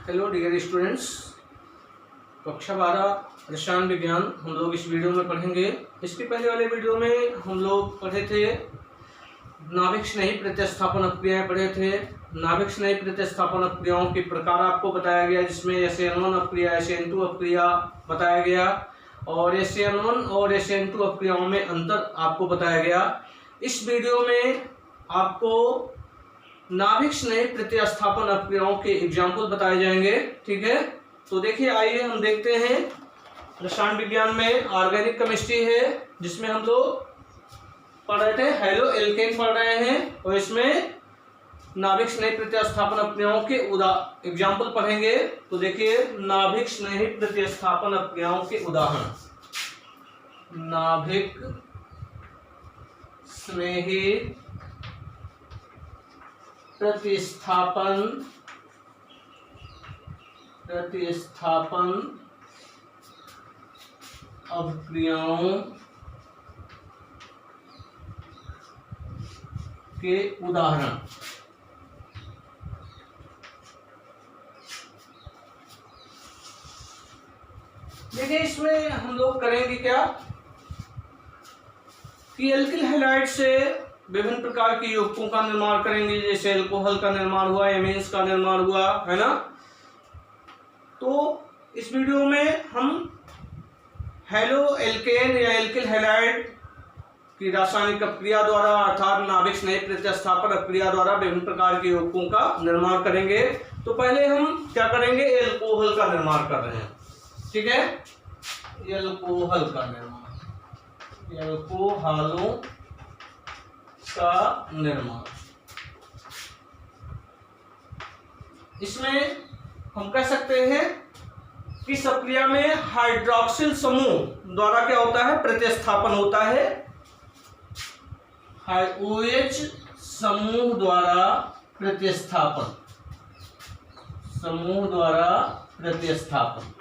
Hello dear students, कक्षा 12 रसायन विज्ञान हम लोग इस वीडियो में पढ़ेंगे। इसके पहले वाले वीडियो में हम लोग पढ़े थे नाभिक स्नेही प्रतिस्थापन अपक्रियाएं पढ़े थे। नाभिक स्नेही प्रतिस्थापन अपक्रियाओं के प्रकार आपको बताया गया, जिसमें SN1 अपक्रिया, SN2 अपक्रिया बताया गया और SN1 और SN2 अपक्रियाओं में अंतर आपको बताया गया। इस वीडियो में आपको नाभिक स्नेही प्रतिस्थापन अपक्रियाओं के एग्जाम्पल बताए जाएंगे। ठीक है, तो देखिए आइए हम देखते हैं। रसायन विज्ञान में ऑर्गेनिक केमिस्ट्री है, जिसमें हम लोग पढ़ रहे थे हेलो एल्केन पढ़ रहे हैं और इसमें नाभिक स्नेही प्रतिस्थापन अपक्रियाओं के एग्जाम्पल पढ़ेंगे। तो देखिए नाभिक स्नेही प्रतिस्थापन अपक्रियाओं के उदाहरण। नाभिक स्नेही प्रतिस्थापन अपक्रियाओं के उदाहरण। देखिए इसमें हम लोग करेंगे क्या कि एल्किल हैलाइड से विभिन्न प्रकार के यौगिकों का निर्माण करेंगे, जैसे एल्कोहल का निर्माण हुआ, एमीन्स का निर्माण हुआ, है ना। तो इस वीडियो में हम हेलो एल्केन या एल्किल हैलाइड की रासायनिक अपक्रिया द्वारा अर्थात नाभिक स्नेही प्रतिस्थापन अपक्रिया द्वारा विभिन्न प्रकार के यौगिकों का निर्माण करेंगे। तो पहले हम क्या करेंगे, एल्कोहल का निर्माण कर रहे हैं। ठीक है, एल्कोहल का निर्माण, एल्कोहलों का निर्माण। इसमें हम कह सकते हैं कि इस अपक्रिया में हाइड्रोक्सिल समूह द्वारा क्या होता है, प्रतिस्थापन होता है। OH समूह द्वारा प्रतिस्थापन, समूह द्वारा प्रतिस्थापन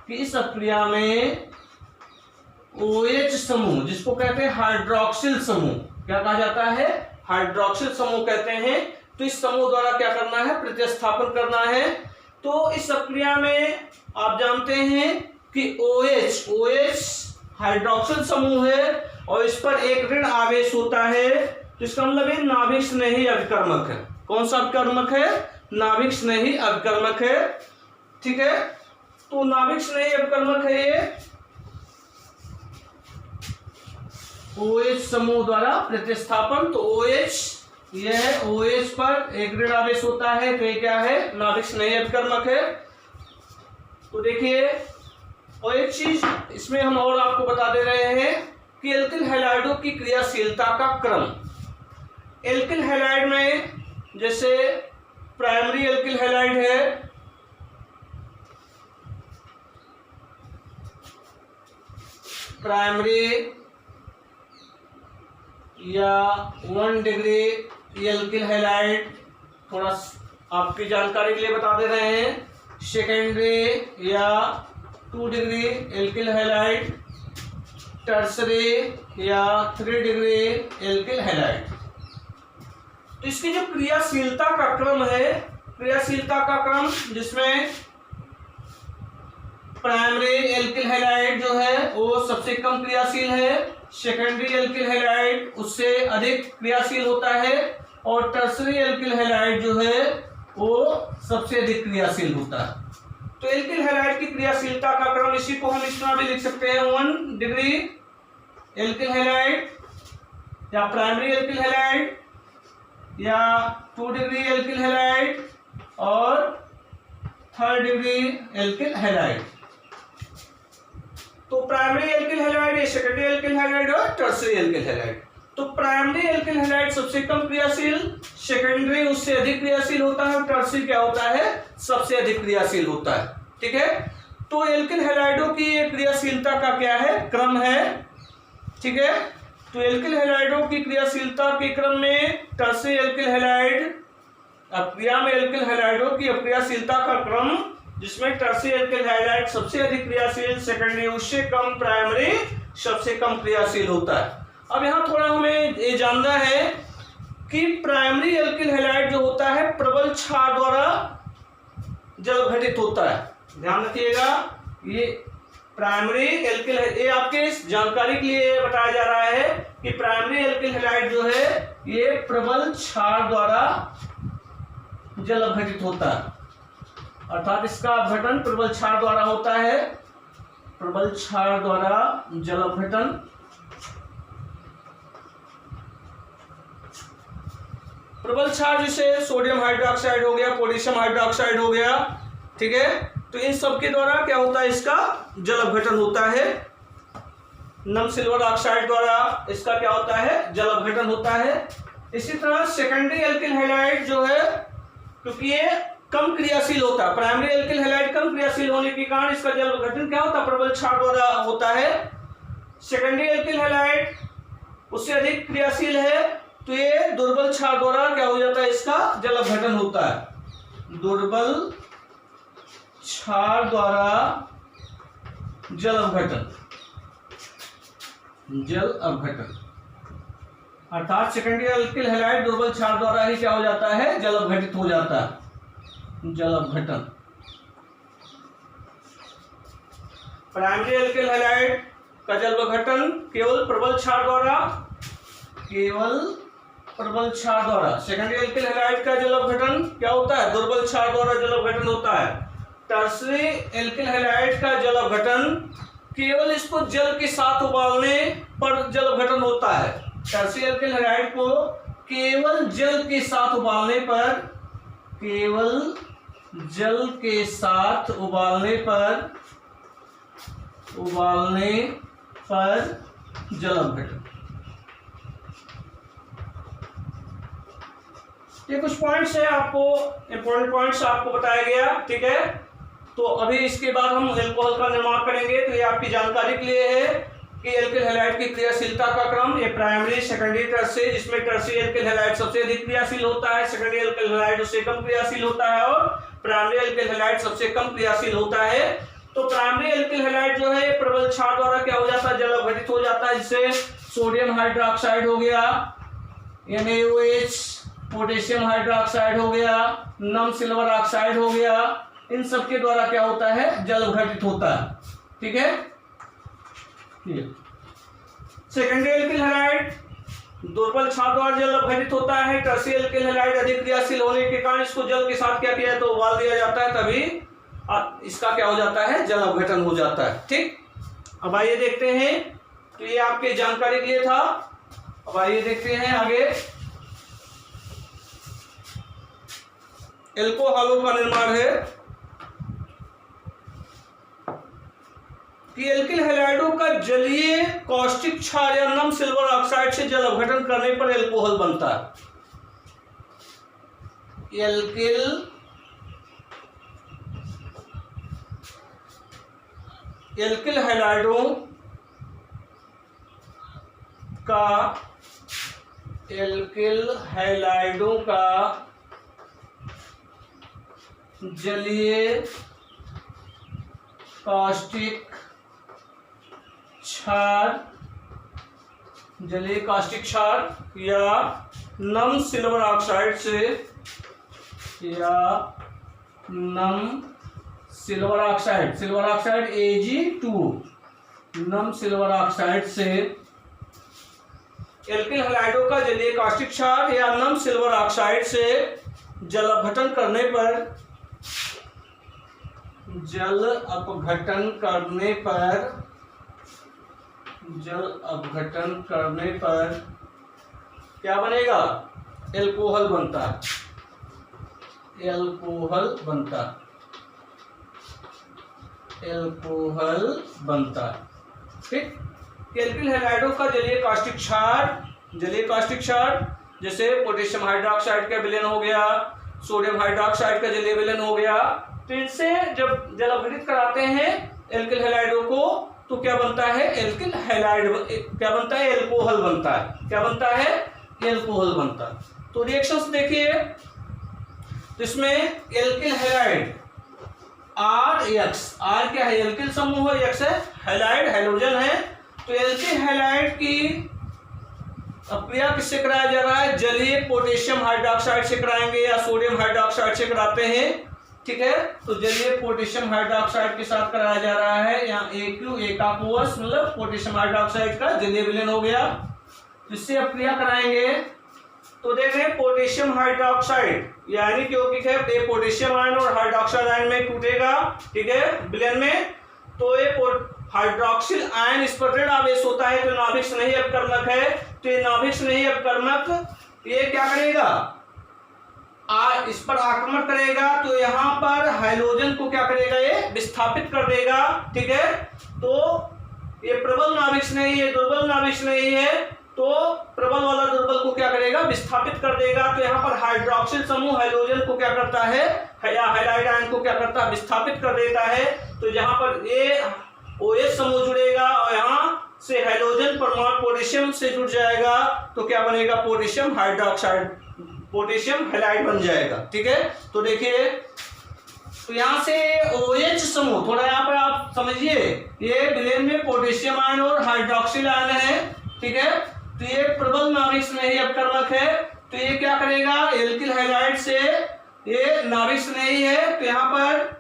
कि इस अपक्रिया में OH समूह, जिसको कहते हैं हाइड्रोक्सिल समूह, क्या कहा जाता है, हाइड्रोक्सिल समूह कहते हैं। तो इस समूह द्वारा क्या करना है, प्रतिस्थापन करना है। तो इस अपक्रिया में आप जानते हैं कि OH हाइड्रोक्सिल समूह है और इस पर एक ऋण आवेश होता है, तो इसका मतलब है नाभिक स्नेही अभिकर्मक है। कौन सा अभिकर्मक है, नाभिक स्नेही अभिकर्मक है। ठीक है, तो नाभिक स्नेही अभिकर्मक है ये OH समूह द्वारा प्रतिस्थापन। तो OH यह है, OH पर एक ऋण आवेश होता है, तो ये क्या है, नाभिक स्नेही अभिकर्मक है। तो देखिए और एक चीज इसमें हम और आपको बता दे रहे हैं कि एल्किल हैलाइडों की क्रियाशीलता का क्रम। एल्किल हैलाइड में जैसे प्राइमरी एल्किल हैलाइड है, प्राइमरी या 1 डिग्री एल्किल हैलाइड, थोड़ा आपकी जानकारी के लिए बता दे रहे हैं। सेकेंडरी या 2 डिग्री एल्किल हैलाइड, टर्सरी या 3 डिग्री एल्किल हैलाइड। तो इसकी जो क्रियाशीलता का क्रम है, क्रियाशीलता का क्रम जिसमें प्राइमरी एल्किल हैलाइड जो है वो सबसे कम क्रियाशील है, सेकेंडरी एल्किल हैलाइड उससे अधिक क्रियाशील होता है और टर्सरी एल्किल हैलाइड जो है वो सबसे अधिक क्रियाशील होता है। तो एल्किल हैलाइड की क्रियाशीलता का क्रम, इसी को हम इस तरह भी लिख सकते हैं, 1 डिग्री एल्किल हैलाइड या प्राइमरी एल्किल हैलाइड या 2 डिग्री एल्किल हैलाइड और 3rd डिग्री एल्किल हैलाइड। तो primary alkyl halide, secondary alkyl halide और टर्सरी एल्किल हैलाइड। तो प्राइमरी एल्किल हैलाइड सबसे कम क्रियाशील, सेकेंडरी उससे अधिक क्रियाशील होता है और टर्सरी क्या होता है, सबसे अधिक क्रियाशील होता है। ठीक है, तो एल्किल हैलाइडों की ये क्रियाशीलता का क्या है, क्रम है। ठीक है, तो एल्किल हैलाइडों की क्रियाशीलता के क्रम में टर्सरी एल्किल हैलाइड अपक्रिया में एल्किल हैलाइडों की अक्रियाशीलता का क्रम, जिसमें टर्सरी एल्किल हैलाइड सबसे अधिक क्रियाशील, सेकेंडरी उससे कम, प्राइमरी सबसे कम क्रियाशील होता है। अब यहाँ थोड़ा हमें ये जानना है कि प्राइमरी एल्किल हैलाइड जो होता है प्रबल क्षार द्वारा जल घटित होता है। ध्यान रखिएगा, ये प्राइमरी एल्किल, ये आपके जानकारी के लिए बताया जा रहा है कि प्राइमरी एल्किल हैलाइड जो है ये प्रबल क्षार द्वारा जल अपघटित होता है, अर्थात इसका अपघटन प्रबल क्षार द्वारा होता है, प्रबल क्षार द्वारा जल अपघटन। प्रबल क्षार जैसे सोडियम हाइड्रोक्साइड हो गया, पोटेशियम हाइड्रोक्साइड हो गया, ठीक है, तो इन सब के द्वारा क्या होता है, इसका जल अपघटन होता है। नम सिल्वर ऑक्साइड द्वारा इसका क्या होता है, जल अपघटन होता है। इसी तरह सेकेंडरी एल्किल हैलाइड जो है, क्योंकि ये कम क्रियाशील होता है, प्राइमरी एल्किल हैलाइड कम क्रियाशील होने के कारण इसका जल अपघटन क्या होता है, प्रबल क्षार द्वारा होता है। सेकेंडरी एल्किल हैलाइड उससे अधिक क्रियाशील है, तो ये दुर्बल क्षार द्वारा क्या हो जाता है, इसका जल अपघटन होता है। दुर्बल क्षार द्वारा जल अपघटन, जल अपघटन, अर्थात सेकेंडरी एल्किल हैलाइड दुर्बल क्षार द्वारा ही क्या हो जाता है, जल अपघटित हो जाता है, जल अपघटन। प्राइमरी एल्किल हैलाइड का जल अपघटन केवल प्रबल क्षार द्वारा, केवल प्रबल क्षार द्वारा। सेकेंडरी एल्किल हैलाइड का जल अपघटन क्या होता है, दुर्बल क्षार द्वारा जल अपघटन होता है। टर्सरी एल्किल हैलाइड का जल अपघटन केवल इसको जल के साथ उबालने पर जल अपघटन होता है। टर्सरी एल्किल हैलाइड को केवल जल के साथ उबालने पर, केवल जल के साथ उबालने पर जल अपघटन। ये कुछ पॉइंट्स है, आपको इंपॉर्टेंट पॉइंट्स आपको बताया गया, ठीक है। तो अभी इसके बाद हम एल्कोहल का निर्माण करेंगे, तो ये आपकी जानकारी के लिए है कि एल्किल हैलाइड की क्रियाशीलता का क्रम, ये प्राइमरी, सेकेंडरी, टर्सरी, जिसमें टर्सरी एल्किल हैलाइड सबसे अधिक क्रियाशील होता है, सेकेंडरी एल्किल हैलाइड उससे कम क्रियाशील होता है, और प्राइमरी एल्किल हैलाइड सबसे कम क्रियाशील होता है। तो प्राइमरी एल्किल हैलाइड जो है प्रबल क्षार द्वारा क्या हो जाता है, जल अपघटित हो जाता है, जिससे सोडियम हाइड्रोक्साइड हो गया, NaOH, पोटेशियम हाइड्रोक्साइड हो गया, नम सिल्वर ऑक्साइड हो गया, इन सब के द्वारा क्या होता है, जल अपघटित होता है, ठीक है। सेकेंडरी एल्किल हैलाइड दुर्बल क्षार द्वारा जल अपघटित होता है। टर्सरी एल्किल हैलाइड अधिक क्रियाशील होने के कारण इसको जल के साथ क्या किया है, तो उबाल दिया जाता है, तभी इसका क्या हो जाता है, जल अपघटन हो जाता है, ठीक। अब आइए देखते हैं, तो ये आपके जानकारी के लिए था। अब आइए देखते हैं आगे एल्कोहलों का निर्माण है कि एल्किल हैलाइडों का जलीय कॉस्टिक क्षार या नम सिल्वर ऑक्साइड से जल अपघटन करने पर एल्कोहल बनता है। एल्किल हैलाइडों का जलीय कास्टिक क्षार या नम सिल्वर ऑक्साइड से, या नम silver oxide, silver oxide Ag2, नम सिल्वर ऑक्साइड से एल्किल हैलाइडों का जलीय कास्टिक क्षार या नम सिल्वर ऑक्साइड से जल अपघटन करने पर, जल अपघटन करने पर क्या बनेगा, एल्कोहल बनता है, एल्कोहल बनता है, ठीक। एल्किल हैलाइडों का जलीय कास्टिक क्षार जैसे पोटेशियम हाइड्रोक्साइड का विलयन हो गया, सोडियम हाइड्रोक्साइड का जलीय विलयन हो गया, तो इनसे जब जल अपघटित कराते हैं एल्किल हैलाइडों को, तो क्या बनता है, एल्किल हैलाइड क्या बनता है, एल्कोहल बनता है। क्या बनता है, एल्कोहल बनता है। तो रिएक्शंस देखिए, तो इसमें एल्किल हैलाइड R क्या है, एल्किल समूह है, X है हैलाइड, हाइड्रोजन है। तो एल्किल हैलाइड की अपक्रिया किससे कराया जा रहा है, जलीय पोटेशियम हाइड्रोक्साइड से कराएंगे या सोडियम हाइड्रोक्साइड से कराते हैं, ठीक है। तो जलीय पोटेशियम हाइड्रोक्साइड के साथ कराया जा रहा है, यहाँ AQ एकाकुअस मतलब पोटेशियम हाइड्रोक्साइड का जलीय विलयन हो गया। इससे अब क्रिया कराएंगे तो देखें पोटेशियम हाइड्रोक्साइड यानी क्योंकि है पोटेशियम आयन और हाइड्रोक्साइड आयन में टूटेगा, ठीक है, विलयन में। तो ये हाइड्रोक्सिल आयन स्पर्टेड आवेश होता है, तो नाभिक स्नेही अपकर्मक है। तो ये नाभिक स्नेही अपकर्मक ये क्या करेगा, इस पर आक्रमण करेगा, तो यहाँ पर हाइड्रोजन को क्या करेगा, ये विस्थापित कर देगा, ठीक है। तो ये प्रबल नाभिक स्नेही है, दुर्बल नाभिक स्नेही है, तो प्रबल वाला दुर्बल को क्या करेगा, विस्थापित कर देगा। तो यहाँ पर हाइड्रोक्सिल समूह हाइड्रोजन को क्या करता है, या हाइड्राइड आयन को क्या करता है, विस्थापित कर देता है। तो यहाँ पर ये OH समूह जुड़ेगा और यहाँ से हाइड्रोजन परमाणु पोटेशियम से जुड़ जाएगा, तो क्या बनेगा, पोटेशियम हाइड्रोक्साइड, पोटेशियम हैलाइड बन जाएगा, ठीक है। तो देखिए, तो यहाँ से OH समूह, थोड़ा यहाँ पर आप समझिए, ये विलयन में पोटेशियम आयन और हाइड्रोक्सिल आयन है, ठीक है। तो ये प्रबल नाभिक स्नेही अपकर्मक है, तो ये क्या करेगा, एल्किल हैलाइड से, ये नाभिक स्नेही है, तो यहाँ पर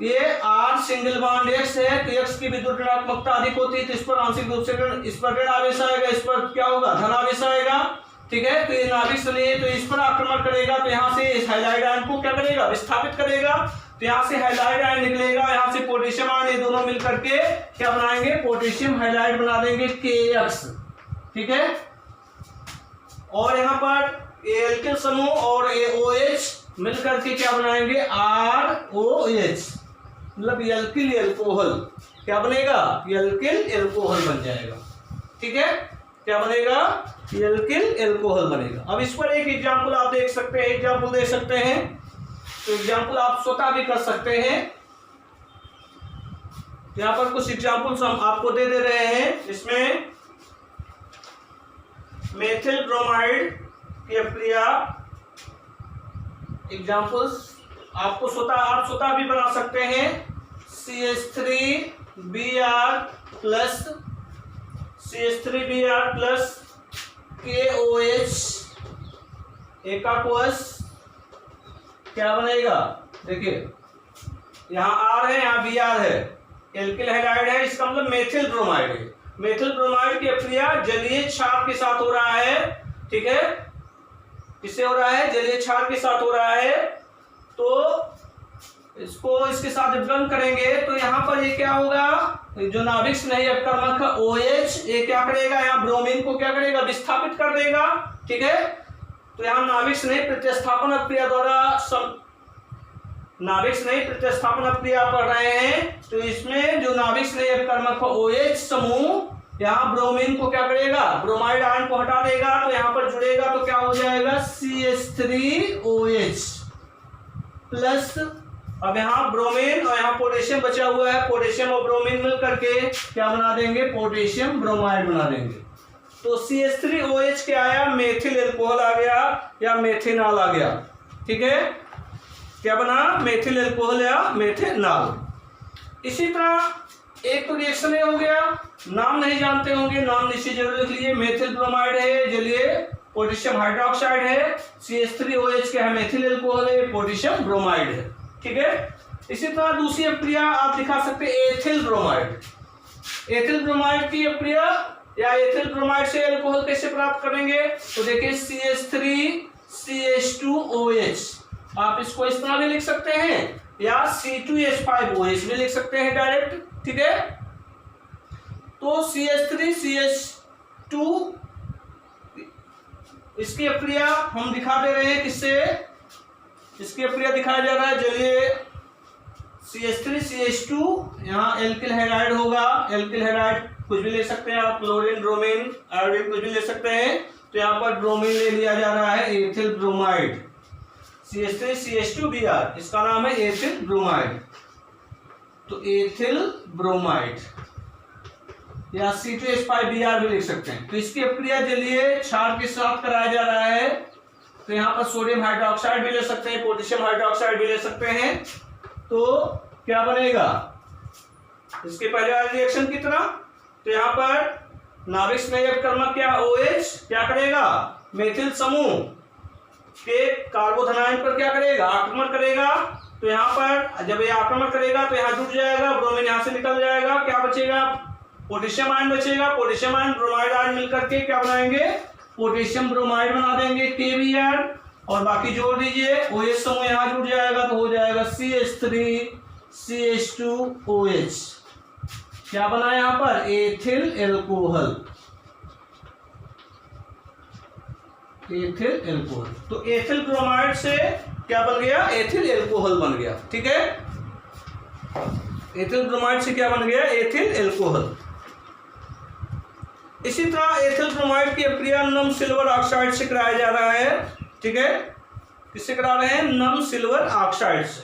ये R सिंगल बॉन्ड X है, तो X की विद्युत ऋणात्मकता अधिक होती है, तो इस पर आंशिक रूप से इस पर ऋण आवेश आएगा, इस पर क्या होगा, धन आवेश आएगा, ठीक है। तो ये नाभिक स्नेही है, तो इस पर आक्रमण करेगा, तो यहाँ से इस हाइड्राइड आयन को क्या करेगा, विस्थापित करेगा। तो यहाँ से हाइड्राइड आयन निकलेगा, यहाँ से पोटेशियम आयन, ये दोनों मिल करके क्या बनाएंगे, पोटेशियम हाइड्राइड बना देंगे KX, ठीक है। और यहाँ पर एल्किल समूह और OH मिल करके क्या बनाएंगे, ROH, मतलब एल्किल एल्कोहल, क्या बनेगा, एल्किल एल्कोहल बन जाएगा, ठीक है। क्या बनेगा, एल्किल एल्कोहल बनेगा। अब इस पर एक एग्जांपल आप देख सकते हैं, एग्जांपल दे सकते हैं, तो एग्जांपल आप स्वतः भी कर सकते हैं। यहाँ पर कुछ एग्जांपल्स हम आपको दे रहे हैं, इसमें मेथिल ब्रोमाइड की अपक्रिया, एग्जांपल्स आपको आप स्वतः भी बना सकते हैं। CH3Br प्लस KOH एकाकुअस क्या बनेगा, देखिए यहाँ R है, यहाँ Br है, एल्किल हैलाइड है, इसका मतलब मेथिल ब्रोमाइड है। मेथिल ब्रोमाइड की अपक्रिया जलीय क्षार के साथ हो रहा है, ठीक है, किससे हो रहा है, जलीय क्षार के साथ हो रहा है। तो इसको इसके साथ विलयन करेंगे, तो यहाँ पर ये क्या होगा, जो नाभिक स्नेही अपकर्मक है OH, ये क्या करेगा, यहाँ ब्रोमीन को क्या करेगा, विस्थापित कर देगा, ठीक है। तो यहाँ नाभिक स्नेही प्रतिस्थापन अपक्रिया द्वारा नाभिक स्नेही प्रतिस्थापन अपक्रिया पढ़ रहे हैं। तो इसमें जो नाभिक स्नेही अपकर्मक है OH समूह, यहाँ ब्रोमीन को क्या करेगा, ब्रोमाइड आयन को हटा देगा, तो यहाँ पर जुड़ेगा, तो क्या हो जाएगा, CH3OH प्लस, अब यहाँ ब्रोमीन और यहाँ पोटेशियम बचा हुआ है, पोटेशियम और ब्रोमीन मिल करके क्या बना देंगे, पोटेशियम ब्रोमाइड बना देंगे। तो CH3OH क्या आया, मेथिल एल्कोहल आ गया या मेथेनॉल आ गया, ठीक है। क्या बना, मेथिल एल्कोहल या मेथेनॉल। इसी तरह एक तो रिएक्शन हो गया, नाम नहीं जानते होंगे, नाम नीचे जरूर लिख लीजिए। मेथिल ब्रोमाइड है, जलीय पोटेशियम हाइड्रोक्साइड है, CH3OH क्या है, मेथिल एल्कोहल है, पोटेशियम ब्रोमाइड है, ठीक है। इसी तरह दूसरी अपक्रिया आप दिखा सकते हैं, एथिल ब्रोमाइड। एथिल ब्रोमाइड की अपक्रिया या एथिल ब्रोमाइड से अल्कोहल कैसे प्राप्त करेंगे, तो देखिए CH3CH2OH, आप इसको इस तरह भी लिख सकते हैं या C2H5OH भी लिख सकते हैं डायरेक्ट, ठीक है। तो CH3CH2 इसकी अपक्रिया हम दिखा दे रहे हैं, किससे, इसकी अपक्रिया दिखाया जा रहा है, जलीय CH3CH2, यहाँ एल्किल हैलाइड होगा, एल्किल हैलाइड कुछ भी ले सकते हैं आप, क्लोरीन, ब्रोमीन, आयोडीन कुछ भी ले सकते हैं। तो यहाँ पर ब्रोमीन ले लिया जा रहा है, एथिल ब्रोमाइड, CH3CH2Br, इसका नाम है एथिल ब्रोमाइड। तो एथिल ब्रोमाइड या C2H5Br भी लिख सकते हैं। तो इसकी अपक्रिया जलीय क्षार के साथ कराया जा रहा है, तो यहाँ पर सोडियम हाइड्रोक्साइड भी ले सकते हैं, पोटेशियम हाइड्रोक्साइड भी ले सकते हैं। तो क्या बनेगा, इसके पहले वाले रिएक्शन की तरह, तो यहाँ पर नाभिक स्नेही अपकर्मक क्या, OH क्या करेगा, मेथिल समूह के कार्बोधनायन पर क्या करेगा, आक्रमण करेगा, तो यहाँ पर जब ये आक्रमण करेगा तो यहाँ जुड़ जाएगा, ब्रोमीन यहाँ से निकल जाएगा, क्या बचेगा, पोटेशियम आयन बचेगा। पोटेशियम आयन ब्रोमाइड आयन मिलकर के क्या बनाएंगे, पोटेशियम ब्रोमाइड बना देंगे KBr, और बाकी जोड़ दीजिए, OH समूह यहाँ जुड़ जाएगा तो हो जाएगा CH3CH2OH। क्या बना यहाँ पर, एथिल एल्कोहल, एथिल एल्कोहल। तो एथिल ब्रोमाइड से क्या बन गया, एथिल एल्कोहल बन गया। ठीक है, एथिल ब्रोमाइड से क्या बन गया, एथिल एल्कोहल। इसी तरह एथिल ब्रोमाइड की अभिक्रिया नम सिल्वर ऑक्साइड से कराया जा रहा है। ठीक है, किससे करा रहे हैं, नम सिल्वर ऑक्साइड से।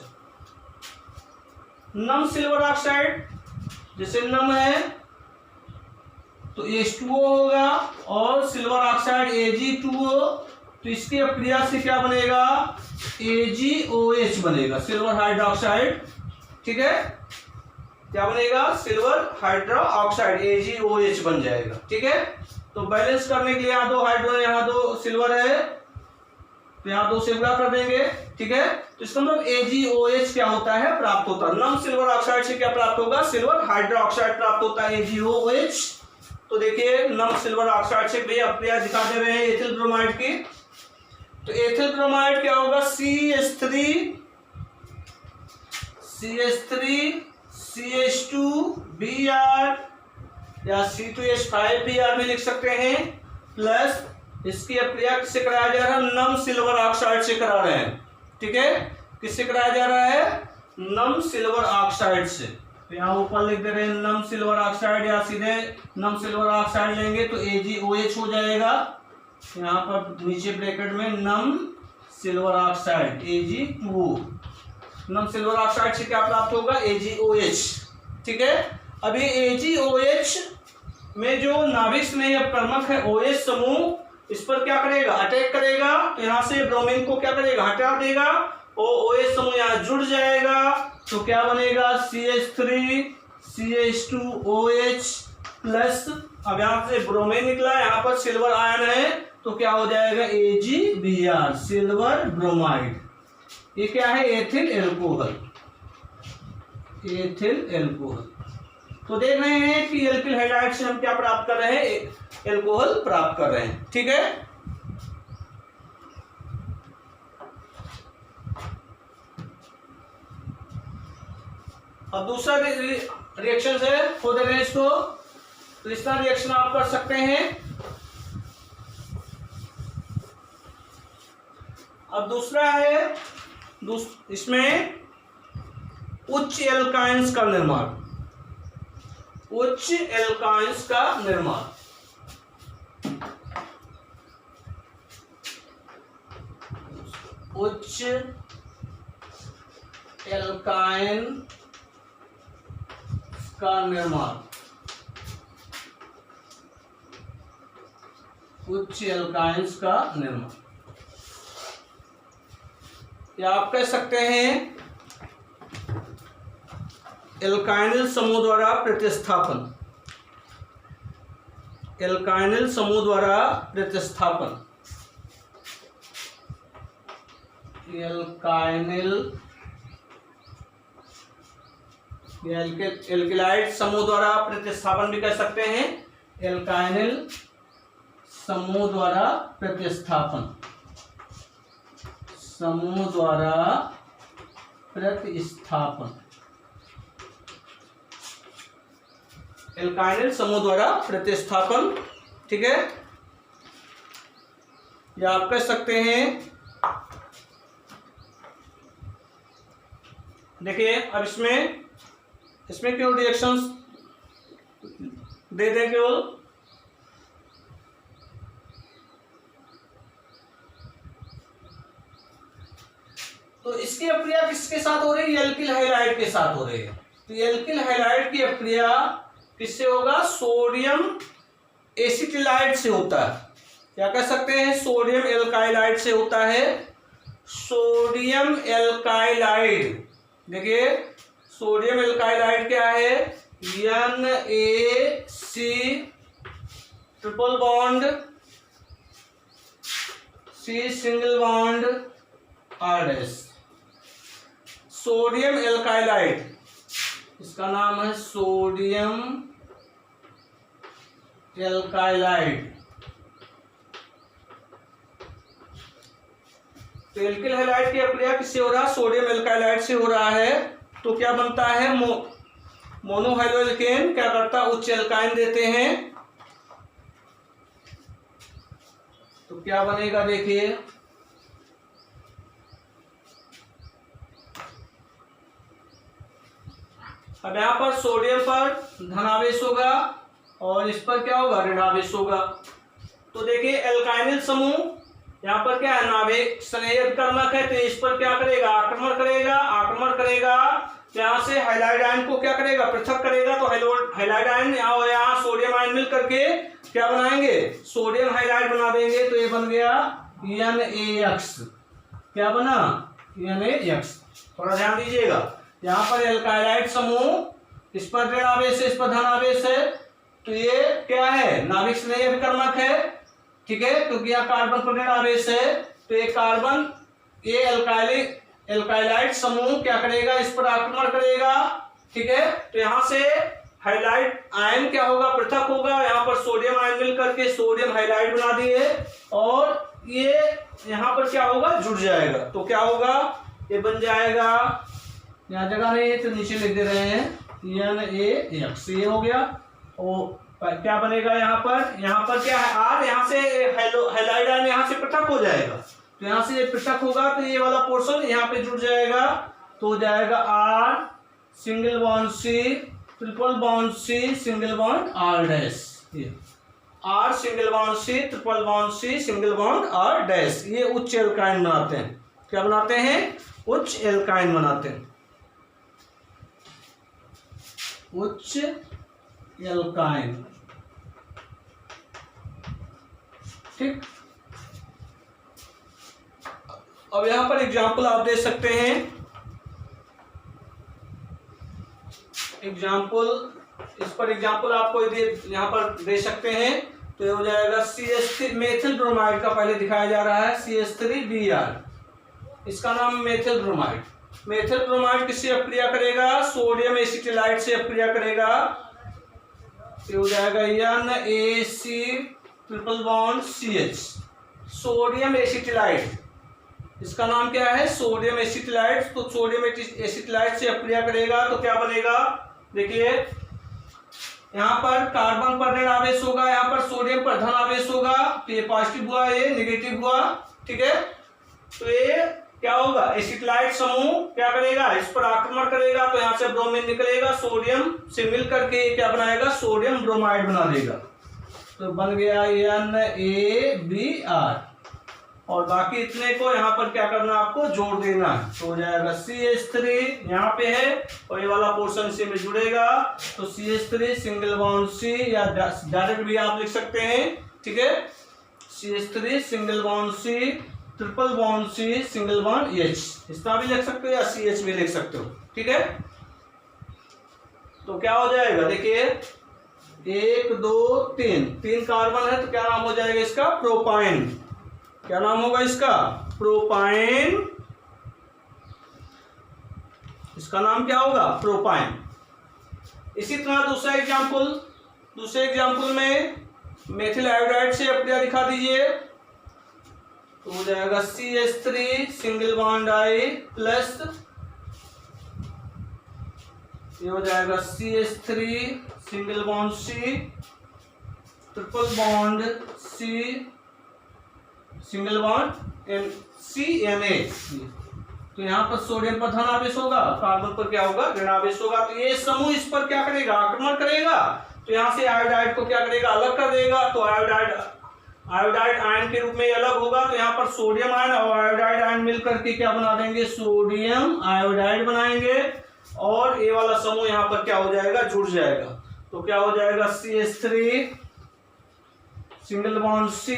नम सिल्वर ऑक्साइड जैसे नम है तो H2O होगा, और सिल्वर ऑक्साइड Ag2O, तो इसकी अभिक्रिया से क्या बनेगा, AgOH बनेगा, सिल्वर हाइड्रोक्साइड। ठीक है, क्या बनेगा, सिल्वर हाइड्रोक्साइड, AgOH बन जाएगा। ठीक है, तो बैलेंस करने के लिए यहाँ दो हाइड्रो, यहाँ दो सिल्वर है, तो यहाँ दो से गुणा कर देंगे। ठीक है, तो इसका मतलब AgOH क्या होता है, प्राप्त होता है। नम सिल्वर ऑक्साइड से क्या प्राप्त होगा, सिल्वर हाइड्रोक्साइड प्राप्त होता है, AgOH। तो देखिए नम सिल्वर ऑक्साइड से भी अभिक्रिया दिखा दे रहे हैं एथिल ब्रोमाइड की। तो एथिल ब्रोमाइड क्या होगा, CH3CH2Br या C2H5Br भी लिख सकते हैं, प्लस इसकी अभिक्रिया किससे कराया जा रहा है, नम सिल्वर ऑक्साइड से करा रहे हैं। ठीक है, किससे कराया जा रहा है, नम सिल्वर ऑक्साइड से। तो यहाँ ऊपर लिख दे रहे हैं नम सिल्वर ऑक्साइड, या सीधे नम सिल्वर ऑक्साइड लेंगे तो AgOH हो जाएगा। यहाँ पर नीचे ब्रैकेट में नम सिल्वर ऑक्साइड Ag2O, नम सिल्वर ऑक्साइड से क्या प्राप्त होगा, AgOH। ठीक है, अब ये AgOH में जो नाभिक स्नेही अपकर्मक है OH समूह, इस पर क्या करेगा, अटैक करेगा, तो यहाँ से ब्रोमीन को क्या करेगा, हटा देगा, और OH समूह यहाँ जुड़ जाएगा, तो क्या बनेगा, CH3CH2OH प्लस, अब यहाँ से ब्रोमीन निकला, यहाँ पर सिल्वर आयन है, तो क्या हो जाएगा, AgBr, सिल्वर ब्रोमाइड। ये क्या है, एथिल एल्कोहल, एथिल एल्कोहल। तो देख रहे हैं कि एल्किल हैलाइड से हम क्या प्राप्त कर रहे हैं, एल्कोहल प्राप्त कर रहे हैं। ठीक है, अब दूसरा रिएक्शन है, खोद रहे हैं इसको, तो इस तरह रिएक्शन आप कर सकते हैं। अब दूसरा है, इसमें उच्च एल्काइंस का निर्माण, उच्च एल्काइंस का निर्माण। उच्च एल्काइन का निर्माण, उच्च एल्काइंस का निर्माण, या आप कह सकते हैं एल्काइनिल समूह द्वारा प्रतिस्थापन, एल्काइनिल समूह द्वारा प्रतिस्थापन, एल्काइनिल एल्किलाइड समूह द्वारा प्रतिस्थापन भी कह सकते हैं, एल्काइनिल समूह द्वारा प्रतिस्थापन, समूह द्वारा प्रतिस्थापन, एल्काइनिल समूह द्वारा प्रतिस्थापन। ठीक है, या आप कह सकते हैं, देखिए अब इसमें केवल रिएक्शंस दे दें केवल, तो इसकी अभिक्रिया किसके साथ हो रही है, एल्किल हैलाइड के साथ हो रही है। तो एल्किल हैलाइड की अभिक्रिया किससे होगा, सोडियम एसिटिलाइड से होता है, क्या कह सकते हैं, सोडियम एल्काइलाइड से होता है, सोडियम एल्काइलाइड। देखिए सोडियम एल्काइलाइड क्या है, NaC triple bond C single bond R dash. Sodium alkylide, इसका नाम है सोडियम एल्काइलाइड। तो एल्किल हैलाइड की अभिक्रिया किससे हो रहा है? सोडियम एल्काइलाइड से हो रहा है। तो क्या बनता है? मोनोहाइड्रोएल्केन क्या करता है? उच्च एल्काइन देते हैं। तो क्या बनेगा देखिए, अब यहां पर सोडियम पर धनावेश होगा और इस पर क्या होगा? ऋणावेश होगा। तो देखिए एल्काइनिल समूह यहाँ पर क्या है? नाभिक स्नेह अभिकर्मक है, तो इस पर क्या करेगा? आक्रमण करेगा। आक्रमण करेगा तो यहाँ से हाइलाइड आयन को क्या करेगा? पृथक करेगा। तो हाइलाइड आयन यहाँ सोडियम आयन मिल करके क्या बनाएंगे? सोडियम हाइलाइड बना देंगे। तो ये बन गया NaX। क्या बना? NaX। थोड़ा ध्यान दीजिएगा, यहाँ पर एल्काइलाइड समूह, इस पर ऋण आवेश है, इस पर धन आवेश है। तो ये क्या है? नाभिक स्नेह अभिकर्मक है, ठीक है। क्योंकि यहाँ कार्बन पर ऋण आवेश है, तो ये कार्बन, ये एल्काइलाइड समूह क्या करेगा? इस पर आक्रमण करेगा, ठीक है। तो यहाँ से हाइलाइड आयन क्या होगा? पृथक होगा। यहाँ पर सोडियम आयन मिल करके सोडियम हाइलाइड बना दिए और ये यहाँ पर क्या होगा? जुड़ जाएगा। तो क्या होगा? ये बन जाएगा, यहाँ जगह नहीं है तो नीचे लिख दे रहे हैं NaX। ये हो गया। और क्या बनेगा यहाँ पर क्या है? R, यहाँ से हाइलाइड आयन यहाँ से पृथक हो जाएगा। तो यहाँ से ये पृथक होगा तो ये वाला पोर्शन यहाँ पे जुड़ जाएगा। तो हो जाएगा R single bond C triple bond C single bond R dash. R single bond C triple bond C single bond R dash. ये उच्च एल्काइन बनाते हैं। क्या बनाते हैं? उच्च एल्काइन बनाते हैं। उच्च एल्काइन, ठीक। अब यहां पर एग्जाम्पल आप दे सकते हैं। एग्जाम्पल, इस पर एग्जाम्पल आपको यहां पर दे सकते हैं। तो ये हो जाएगा CH3 मेथिल ब्रोमाइड का पहले दिखाया जा रहा है, CH3Br। इसका नाम मेथिल ब्रोमाइड। मेथिल ब्रोमाइड किससे अभिक्रिया करेगा? सोडियम एसिटिलाइड से अभिक्रिया करेगा। ये हो जाएगा NaC triple bond CH, sodium acetylide. इसका नाम क्या है? Sodium acetylide. तो सोडियम एसिटिलाइड से अभिक्रिया करेगा तो क्या बनेगा? देखिए यहाँ पर कार्बन पर ऋण आवेश होगा, यहाँ पर सोडियम पर धन आवेश होगा। तो ये पॉजिटिव हुआ, ये नेगेटिव हुआ, ठीक है। तो ये क्या होगा? एसिटिलाइड समूह क्या करेगा? इस पर आक्रमण करेगा। तो यहाँ से ब्रोमीन निकलेगा, सोडियम से मिल करके क्या बनाएगा? सोडियम ब्रोमाइड बना देगा। तो बन गया NaBr। और बाकी इतने को यहाँ पर क्या करना? आपको जोड़ देना है। तो हो जाएगा CH3 यहाँ पे है और ये वाला पोर्शन इसी में जुड़ेगा। तो CH3 सिंगल बॉन्ड C, या डायरेक्ट भी आप लिख सकते हैं, ठीक है। CH3 single bond C triple bond C single bond H, इस तरह भी लिख सकते हो या CH भी लिख सकते हो, ठीक है। तो क्या हो जाएगा? देखिए 1 2 3 कार्बन है, तो क्या नाम हो जाएगा इसका? प्रोपाइन। क्या नाम होगा इसका? प्रोपाइन। इसका नाम क्या होगा? प्रोपाइन। इसी तरह दूसरे एग्जाम्पल में मेथिल आयोडाइड से अभिक्रिया दिखा दीजिए। तो हो जाएगा CH3 single bond I plus, ये हो जाएगा CH3 single bond C triple bond C single bond CNA। तो यहाँ पर सोडियम पर धन आवेश होगा, कार्बन पर क्या होगा? ऋण आवेश होगा। तो ये समूह इस पर क्या करेगा? आक्रमण करेगा। तो यहाँ से आयोडाइड को क्या करेगा? अलग कर देगा। तो आयोडाइड आयन के रूप में अलग होगा। तो यहाँ पर सोडियम आयन और आयोडाइड आयन मिलकर के क्या बना देंगे? सोडियम आयोडाइड बनाएंगे। और ये वाला समूह यहाँ पर क्या हो जाएगा? जुड़ जाएगा। तो क्या हो जाएगा? CH3 single bond C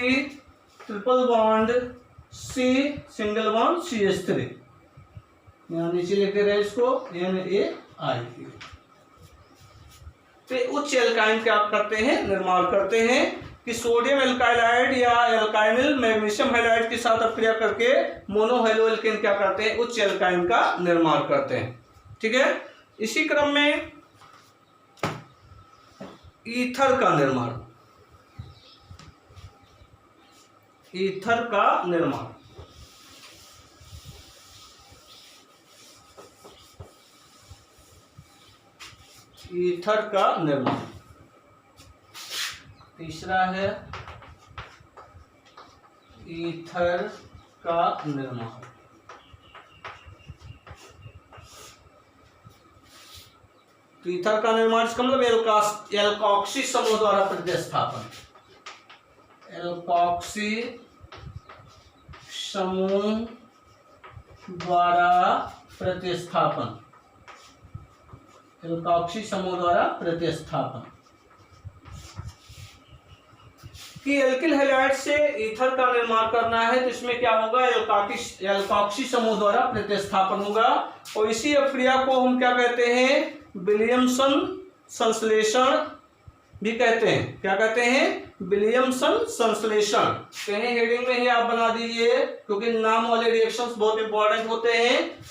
triple bond C single bond CH3। यहाँ नीचे लिखते रहे इसको NaI। तो उच्च एल्काइन क्या करते हैं? निर्माण करते हैं। कि सोडियम एल्काइलाइड या एल्काइनिल मैग्नीशियम हैलाइड के साथ अपक्रिया करके मोनो हैलो एल्केन क्या करते हैं, उच्च एल्काइन का निर्माण करते हैं। ठीक है, इसी क्रम में ईथर का निर्माण, ईथर का निर्माण, ईथर का निर्माण। तीसरा है ईथर का निर्माण। तो ईथर का निर्माण इसका मतलब एल्कोक्सी समूह द्वारा प्रतिस्थापन, एल्कोक्सी समूह द्वारा प्रतिस्थापन, एल्कोक्सी समूह द्वारा प्रतिस्थापन। कि एल्किल हैलाइड से ईथर का निर्माण करना है तो इसमें क्या होगा, एल्कोक्सी समूह द्वारा प्रतिस्थापन होगा। और इसी अभिक्रिया को हम क्या कहते हैं, विलियमसन संश्लेषण भी कहते हैं। क्या कहते हैं, विलियमसन संश्लेषण। कहीं हेडिंग में ही आप बना दीजिए क्योंकि नाम वाले रिएक्शंस बहुत इंपॉर्टेंट होते हैं।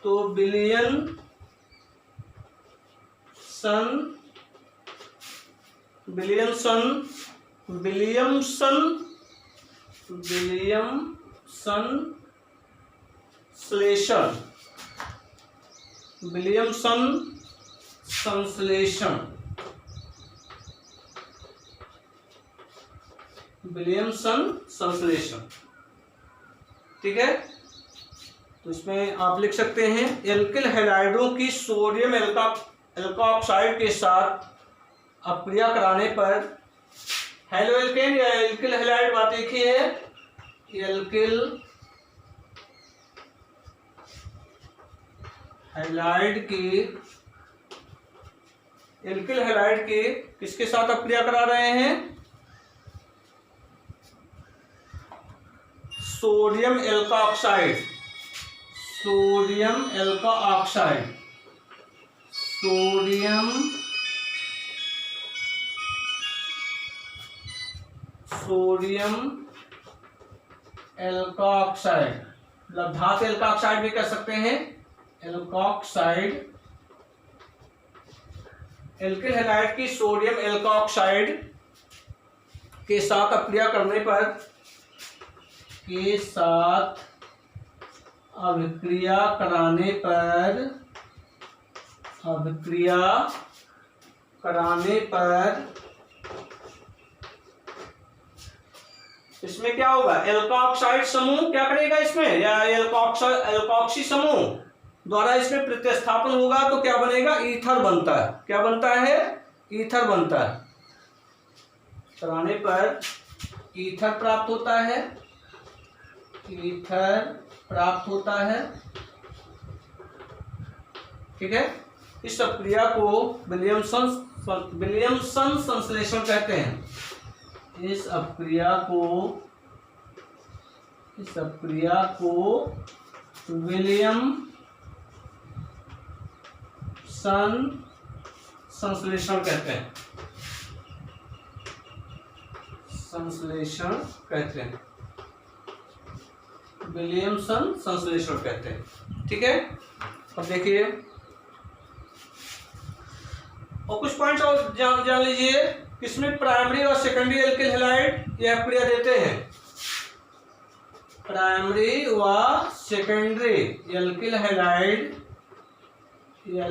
तो विलियमसन संश्लेषण, विलियमसन संश्लेषण, विलियमसन संश्लेषण। ठीक है, तो इसमें आप लिख सकते हैं एल्किल हैलाइडों की सोडियम एल्कोऑक्साइड के साथ अपक्रिया कराने पर हैलो एल्केन या एल्किल हैलाइड बात एक ही है, एल्किल हैलाइड की किसके साथ अपक्रिया करा रहे हैं, sodium alkoxide, sodium alkoxide, sodium alkoxide, मतलब धातु एल्कोऑक्साइड भी कह सकते हैं, एल्कोऑक्साइड, एल्किल हैलाइड की सोडियम एल्कोऑक्साइड के साथ अपक्रिया करने पर, के साथ अभिक्रिया कराने पर, अभिक्रिया कराने पर इसमें क्या होगा, एल्कोऑक्साइड समूह क्या करेगा इसमें, या एल्कोक्सी समूह द्वारा इसमें प्रतिस्थापन होगा तो क्या बनेगा, ईथर बनता है। क्या बनता है, ईथर बनता है। कराने पर ईथर प्राप्त होता है, ईथर प्राप्त होता है। ठीक है, इस प्रक्रिया को विलियमसन संश्लेषण कहते हैं। इस अपक्रिया को विलियमसन संश्लेषण कहते हैं, संश्लेषण कहते हैं, विलियमसन संश्लेषण कहते हैं। ठीक है, अब देखिए और कुछ पॉइंट्स और जान लीजिए। किसमें प्राइमरी और सेकेंडरी एल्किल हैलाइड यह अपक्रिया देते हैं, प्राइमरी व सेकेंडरी एल्किल हैलाइड, यह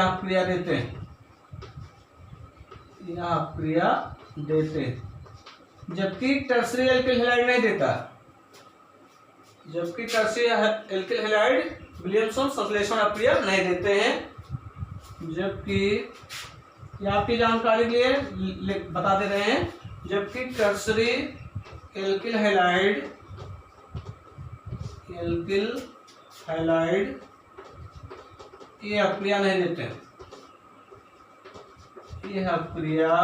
अपक्रिया देते हैं, यह अपक्रिया देते हैं। जबकि टर्सरी एल्किल हैलाइड नहीं देता, जबकि टर्सरी एल्किल हैलाइड विलियमसन संश्लेषण अपक्रिया नहीं देते हैं। जबकि ये आपकी जानकारी के लिए बता दे रहे हैं, जबकि टर्सरी एल्किल हैलाइड ये अपक्रिया नहीं देते हैं, ये अपक्रिया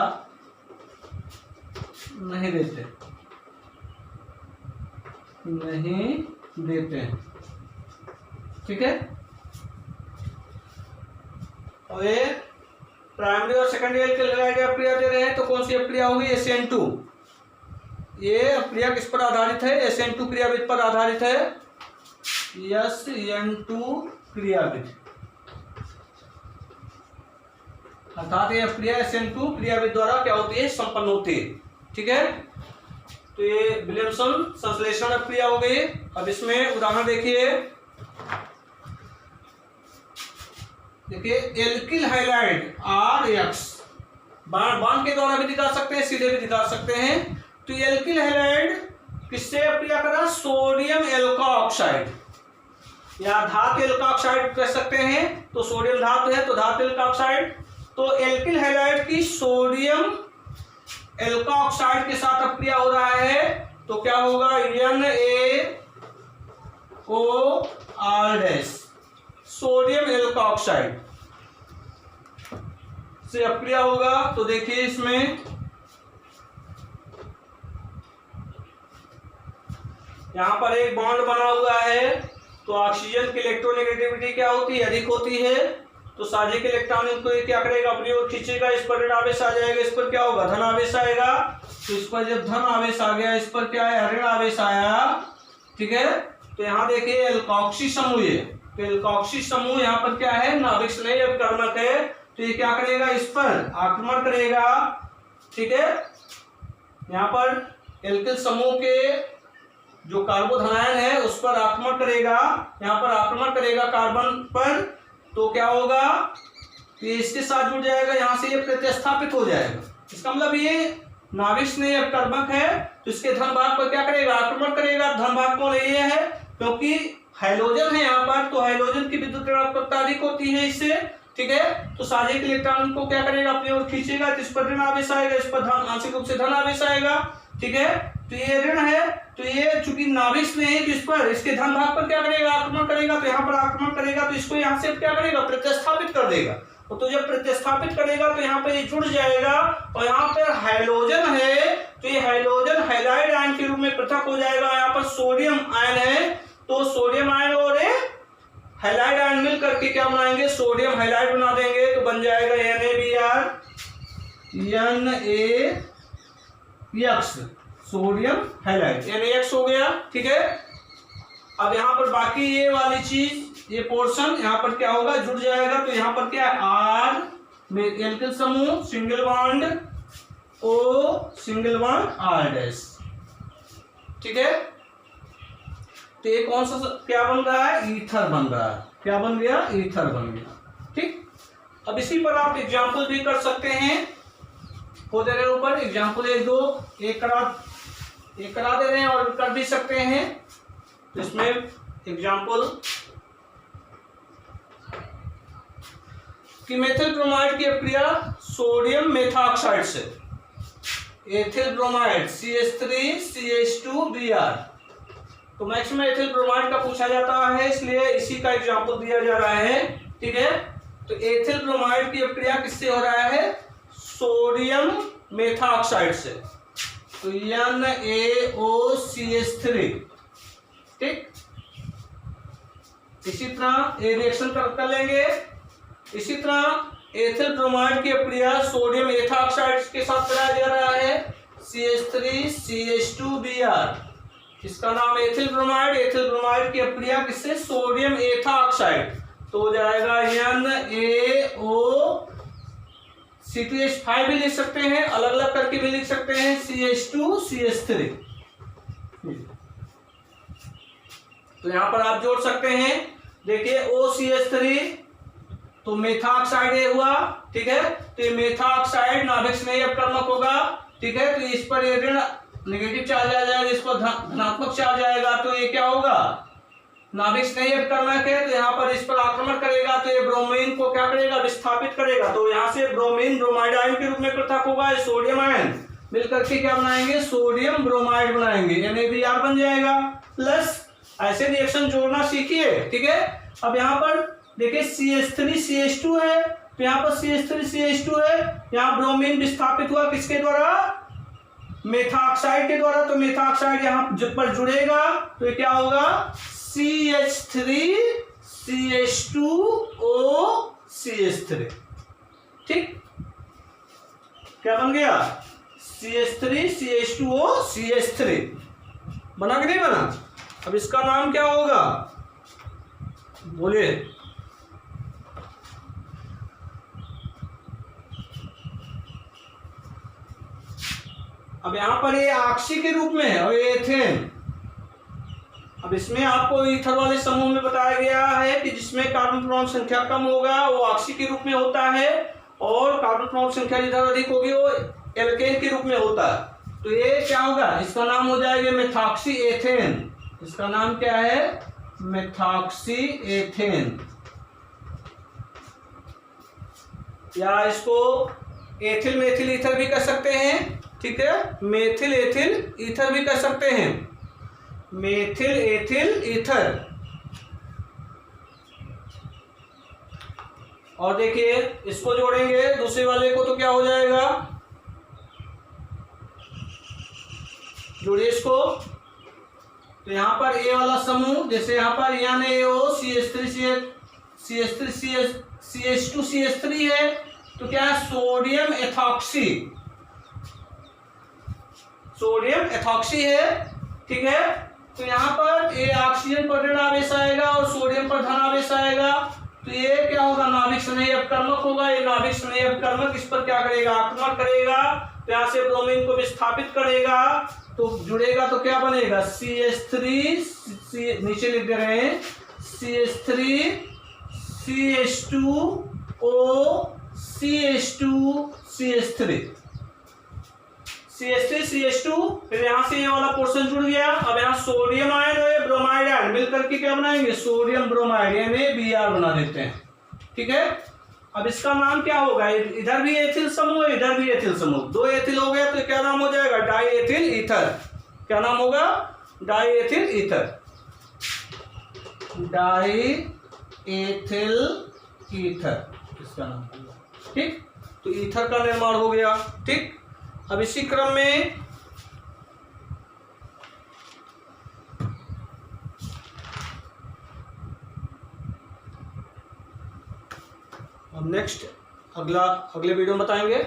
नहीं देते, नहीं देते हैं। ठीक है, और ये प्राइमरी और सेकेंडरी एल्किल हैलाइड अप्रिया दे रहे हैं, तो कौन सी अप्रिया होगी? SN2। ये अप्रिया किस पर आधारित है? SN2 क्रियाविधि पर आधारित है, SN2 क्रियाविधि, अर्थात ये अप्रिया SN2 क्रियाविधि द्वारा क्या होती है? संपन्न होती है। ठीक है, तो ये विलियमसन संश्लेषण अप्रिया हो गई। अब इसमें उदाहरण देखिए, एल्किल हैलाइड RX, बाण के द्वारा भी दिखा सकते हैं, सीधे भी दिखा सकते हैं। तो एल्किल हैलाइड किससे अप्रिया करा? सोडियम एल्का ऑक्साइड या धातु एल्का ऑक्साइड कह सकते हैं। तो सोडियम धातु है तो धातु एल्का ऑक्साइड। तो एल्किल हैलाइड की सोडियम एल्का ऑक्साइड के साथ अप्रिया हो रहा है, तो क्या होगा? NaOR, सोडियम एल्का ऑक्साइड से अप्रिया होगा। तो देखिए इसमें यहां पर एक बॉन्ड बना हुआ है, तो ऑक्सीजन की इलेक्ट्रोनेगेटिविटी क्या होती है? अधिक होती है। तो साझिक इलेक्ट्रॉन को क्या करेगा? अपनी ओर खींचेगा, इस पर ऋण आवेश आ जाएगा, इस पर क्या होगा? धन आवेश आएगा। तो इस पर जब धन आवेश आ गया, इस पर क्या है? ऋण आवेश आया। ठीक है, तो यहाँ देखिए एल्कोक्सी समूह है, तो एल्कोक्सी समूह यहाँ पर क्या है? नाभिक स्नेही अपकर्मक है, तो ये क्या करेगा? इस पर आक्रमण करेगा। ठीक है, यहाँ पर एल्किल समूह के जो कार्बोधनायन है उस पर आक्रमण करेगा, यहाँ पर आक्रमण करेगा कार्बन पर, तो क्या होगा? ये इसके साथ जुड़ जाएगा, यहां से ये प्रतिस्थापित हो जाएगा। इसका मतलब ये नाभिक स्नेही अपकर्मक है, तो इसके धन भाग पर क्या करेगा? आक्रमण करेगा। धन भाग कौन ये है? क्योंकि हाइड्रोजन है यहाँ पर, तो हाइड्रोजन की विद्युत ऋणात्मकता अधिक होती है इससे। ठीक है, तो साझिक इलेक्ट्रॉन को क्या करेगा? अपनी ओर खींचेगा, तो इस पर ऋण आवेश आएगा, इस पर धन आंशिक रूप से धन आवेश आएगा। ठीक है, तो ये ऋण है, तो ये चूंकि नाभिक स्नेही है, इस पर इसके धन भाग पर क्या करेगा? आक्रमण करेगा। तो यहाँ पर आक्रमण करेगा, तो इसको यहाँ से क्या करेगा? प्रतिस्थापित कर देगा। तो जब प्रतिस्थापित करेगा तो यहाँ पे ये जुड़ जाएगा, और यहाँ पर हाइड्रोजन है, तो ये हाइड्रोजन हैलाइड आयन के रूप में पृथक हो जाएगा। यहाँ पर सोडियम आयन है, तो सोडियम आयन और हैलाइड आयन मिल करके क्या बनाएंगे? सोडियम हैलाइड बना देंगे, तो बन जाएगा NaBr, सोडियम हैलाइड, NaX हो गया। ठीक है, अब यहाँ पर बाकी ये वाली चीज, ये पोर्शन यहाँ पर क्या होगा? जुड़ जाएगा। तो यहाँ पर क्या है? R में एल्किल समूह, single bond O, single bond R'। ठीक है, तो ये कौन सा क्या बन रहा है? ईथर बन रहा है। क्या बन गया? ईथर बन गया। ठीक, अब इसी पर आप एग्जाम्पल भी कर सकते हैं। हो दे रहे ऊपर एग्जाम्पल एक दो, एक करा दे रहे हैं और कर भी सकते हैं। तो इसमें एग्जाम्पल कि मेथिल ब्रोमाइड की अप्रिया सोडियम मेथॉक्साइड से, एथिल ब्रोमाइड CH3CH2Br, तो मैक्सिमम एथिल ब्रोमाइड का पूछा जाता है, इसलिए इसी का एग्जाम्पल दिया जा रहा है। ठीक है, तो एथिल ब्रोमाइड की अप्रिया किससे हो रहा है? सोडियम मेथॉक्साइड से, तो NaOCH3। ठीक, इसी तरह ये रिएक्शन कर लेंगे। इसी तरह एथिल ब्रोमाइड की अप्रिया सोडियम एथॉक्साइड के साथ कराया जा रहा है, CH3CH2Br, इसका नाम एथिल ब्रोमाइड। एथिल ब्रोमाइड की अप्रिया किससे? सोडियम एथॉक्साइड, तो हो जाएगा NaO, C2H5 भी लिख सकते हैं, अलग अलग करके भी लिख सकते हैं, CH2CH3। तो यहां पर आप जोड़ सकते हैं। देखिए OCH3 तो मेथॉक्साइड हुआ। ठीक है, तो ये मेथॉक्साइड नाभिक स्नेही अपकर्मक होगा। ठीक है, तो इस पर ये ऋण नेगेटिव चार्ज आ जाएगा, इस पर धनात्मक चार्ज आएगा, तो ये क्या होगा? नाभिक स्नेही अपकर्मक है, तो यहाँ पर इस पर आक्रमण करेगा, तो ये ब्रोमीन को क्या करेगा? विस्थापित करेगा। तो यहाँ से ब्रोमीन ब्रोमाइड आयन के रूप में पृथक होगा। सोडियम आयन मिलकर के क्या बनाएंगे? सोडियम ब्रोमाइड बनाएंगे, NaBr बन जाएगा। प्लस ऐसे रिएक्शन जोड़ना सीखिए। ठीक है, अब यहाँ पर देखिए CH3CH2 है, तो यहाँ पर CH3CH2 है, यहाँ ब्रोमीन विस्थापित हुआ किसके द्वारा? मेथॉक्साइड के द्वारा। तो मेथॉक्साइड यहाँ पर जुड़ेगा, तो ये क्या होगा? CH3CH2OCH3। ठीक, क्या बन गया, CH3 CH2O CH3 बना कि नहीं बना। अब इसका नाम क्या होगा, बोलिए। अब यहां पर ये ऑक्सी के रूप में है और ये एथेन। अब इसमें आपको ईथर वाले समूह में बताया गया है कि जिसमें कार्बन परमाणु संख्या कम होगा वो ऑक्सी के रूप में होता है, और कार्बन परमाणु संख्या जिधर अधिक होगी वो एल्केन के रूप में होता है। तो ये क्या होगा, इसका नाम हो जाएगा मेथॉक्सी एथेन। इसका नाम क्या है, मेथॉक्सी एथेन, या इसको एथिल मेथिल ईथर भी कह सकते हैं। ठीक है, मेथिल एथिल ईथर भी कह सकते हैं, मेथिल एथिल ईथर। और देखिए इसको जोड़ेंगे दूसरे वाले को तो क्या हो जाएगा, जोड़िए इसको। तो यहां पर ए वाला समूह, जैसे यहां पर CH2 CH3 है, तो क्या है, सोडियम एथॉक्सी है। ठीक है, तो यहाँ पर ये ऑक्सीजन पर ऋण आवेश आएगा और सोडियम पर धन आवेश आएगा, तो ये क्या होगा, नाभिक स्नेही अपकर्मक होगा। ये नाभिक स्नेही अपकर्मक इस पर क्या करेगा, आक्रमण करेगा, तो यहाँ से ब्रोमीन को विस्थापित करेगा, तो जुड़ेगा तो क्या बनेगा, CH3 नीचे लिख दे रहे हैं, CH3 CH2O CH2 CH3 CH2, फिर यहाँ से ये वाला पोर्शन जुड़ गया। अब यहाँ सोडियम आयन और ब्रोमाइड आयन मिलकर के क्या बनाएंगे, सोडियम ब्रोमाइड, यानी Br बना देते हैं। ठीक है, अब इसका नाम क्या होगा, इधर भी एथिल समूह है, इधर भी एथिल समूह, दो एथिल हो गया, तो क्या नाम हो जाएगा, डाई एथिल ईथर। क्या नाम होगा, die ethyl ether, die ethyl ether इसका नाम होगा। ठीक, तो ईथर का निर्माण हो गया। ठीक, अब इसी क्रम में अब नेक्स्ट अगले वीडियो में बताएंगे।